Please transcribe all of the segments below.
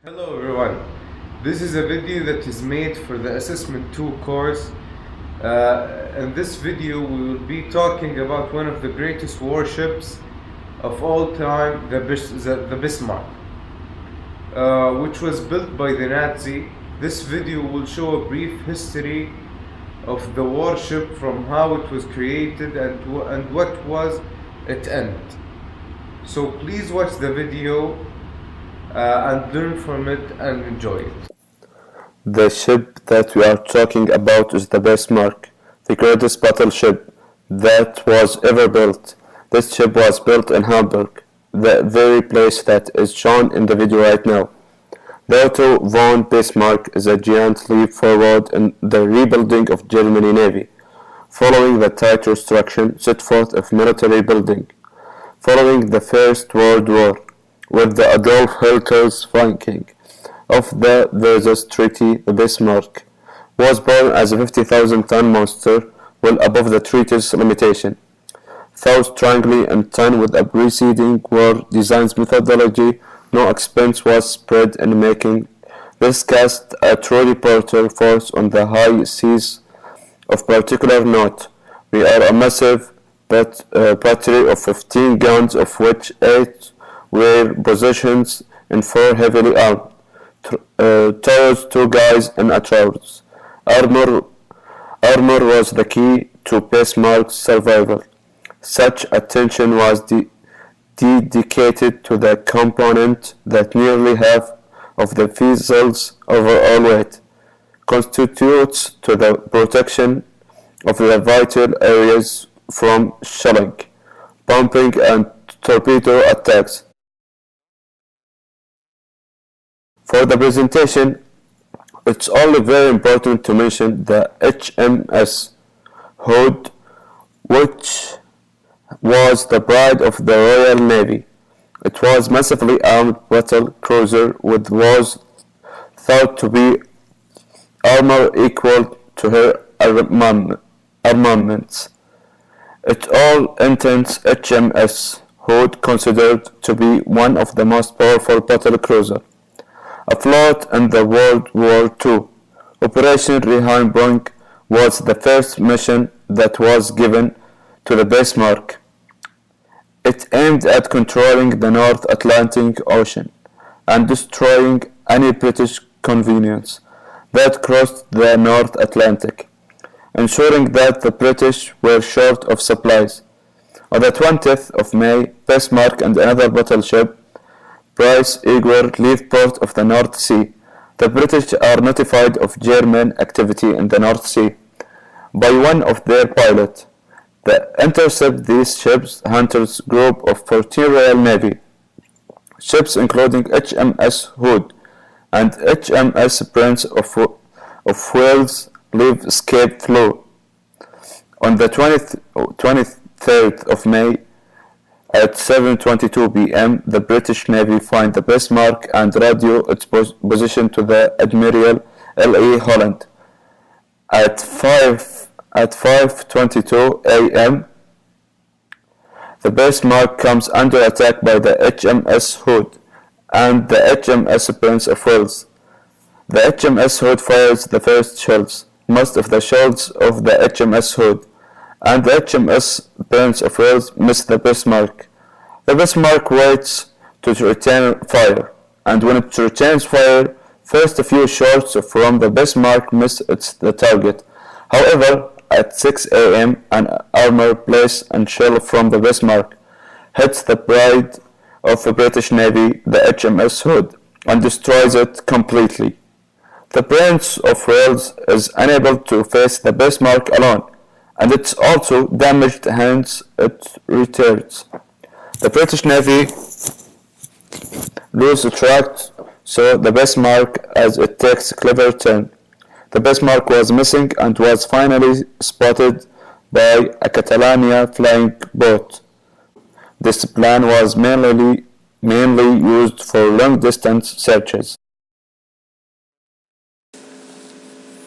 Hello everyone, this is a video that is made for the Assessment 2 course. In this video we will be talking about one of the greatest warships of all time, the Bismarck, which was built by the Nazi. This video will show a brief history of the warship from how it was created and what was its end. So please watch the video and learn from it and enjoy it. The ship that we are talking about is the Bismarck, the greatest battleship that was ever built. This ship was built in Hamburg, the very place that is shown in the video right now. The Otto von Bismarck is a giant leap forward in the rebuilding of Germany Navy, following the tight restriction set forth of military building. Following the First World War, with the Adolf Hitler's flanking of the Versailles Treaty, the Bismarck was born as a 50,000-ton monster, well above the treaty's limitation. Though strongly in tune with a preceding war design's methodology, no expense was spared in making this cast a truly portable force on the high seas. Of particular note, we are a massive battery of 15 guns, of which 8 were positioned in 4 heavily armed towers, 2 guys and a trousers. Armor was the key to Bismarck's survival. Such attention was dedicated to the component that nearly half of the vessel's overall weight constitutes to the protection of the vital areas from shelling, bombing and torpedo attacks. For the presentation, it's only very important to mention the HMS Hood, which was the pride of the Royal Navy. It was massively armed battle cruiser which was thought to be armor equal to her armaments. At all intents, HMS Hood considered to be one of the most powerful battle cruisers afloat in the World War II. Operation Rheinbrück was the first mission that was given to the Bismarck. It aimed at controlling the North Atlantic Ocean and destroying any British convenience that crossed the North Atlantic, ensuring that the British were short of supplies. On the 20th of May, Bismarck and another battleship, Prince Edward, leave port of the North Sea. The British are notified of German activity in the North Sea by one of their pilots. They intercept these ships hunters group of 14 Royal Navy ships, including HMS Hood and HMS Prince of Wales, leave escape flew. On the 23rd of May, at 7:22 p.m., the British Navy find the Bismarck and radio its position to the Admiral L.E. Holland. At 5:22 a.m., the Bismarck comes under attack by the HMS Hood and the HMS Prince of Wales. The HMS Hood fires the first shells. Most of the shells of the HMS Hood and the HMS Prince of Wales miss the Bismarck. The Bismarck waits to return fire, and when it returns fire, first a few shots from the Bismarck miss the target. However, at 6 a.m., an armor-piercing and shell from the Bismarck hits the pride of the British Navy, the HMS Hood, and destroys it completely. The Prince of Wales is unable to face the Bismarck alone, and it's also damaged, hence it returns. The British Navy loses track, so the Bismarck as it takes a clever turn. The Bismarck was missing and was finally spotted by a Catalonia flying boat. This plan was mainly used for long-distance searches.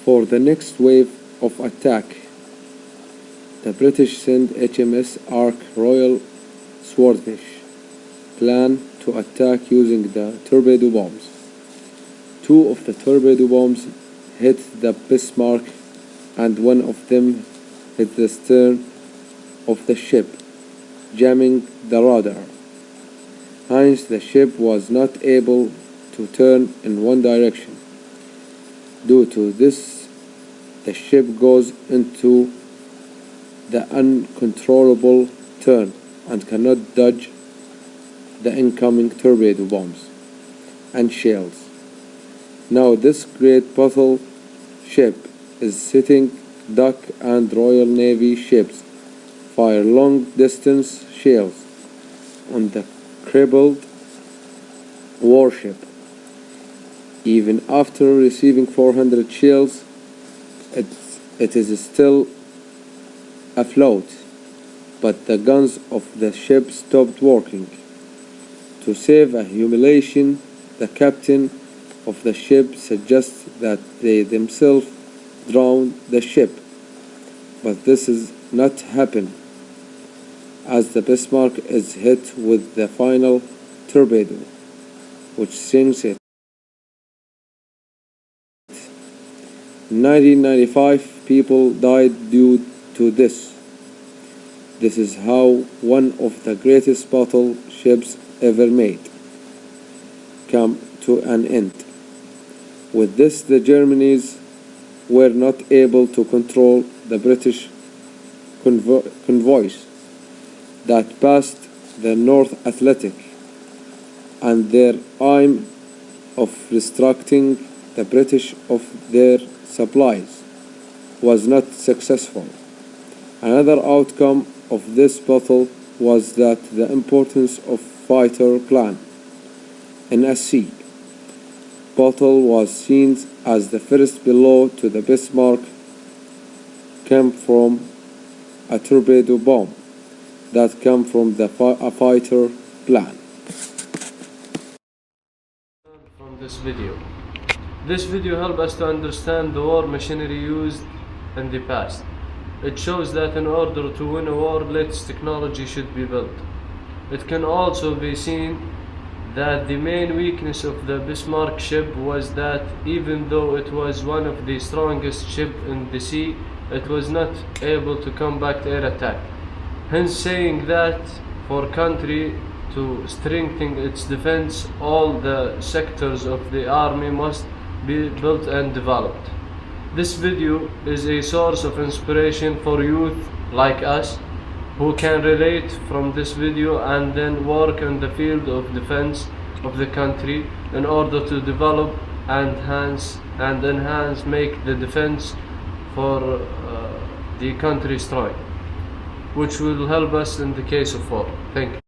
For the next wave of attack, the British sent HMS Ark Royal Swordfish, plan to attack using the torpedo bombs. Two of the torpedo bombs hit the Bismarck, and one of them hit the stern of the ship, jamming the rudder. Hence, the ship was not able to turn in one direction. Due to this, the ship goes into the uncontrollable turn and cannot dodge the incoming torpedo bombs and shells. Now this great battleship is sitting duck, and Royal Navy ships fire long-distance shells on the crippled warship. Even after receiving 400 shells, it is still afloat, but the guns of the ship stopped working. To save a humiliation, the captain of the ship suggests that they themselves drown the ship, but this is not happen, as the Bismarck is hit with the final torpedo, which sinks it. In 1995, people died due to this. This is how one of the greatest battleships ever made come to an end. With this, the Germans were not able to control the British convoys that passed the North Atlantic, and their aim of restricting the British of their supplies was not successful. Another outcome of this battle was that the importance of fighter plan in ASSE battle was seen as the first blow to the Bismarck came from a torpedo bomb that came from a fighter plan. From this video helps us to understand the war machinery used in the past. It shows that in order to win a war, latest technology should be built. It can also be seen that the main weakness of the Bismarck ship was that even though it was one of the strongest ships in the sea, it was not able to combat air attack. Hence saying that for country to strengthen its defense, all the sectors of the army must be built and developed. This video is a source of inspiration for youth like us who can relate from this video and then work in the field of defense of the country in order to develop and enhance make the defense for the country strong, which will help us in the case of war. Thank you.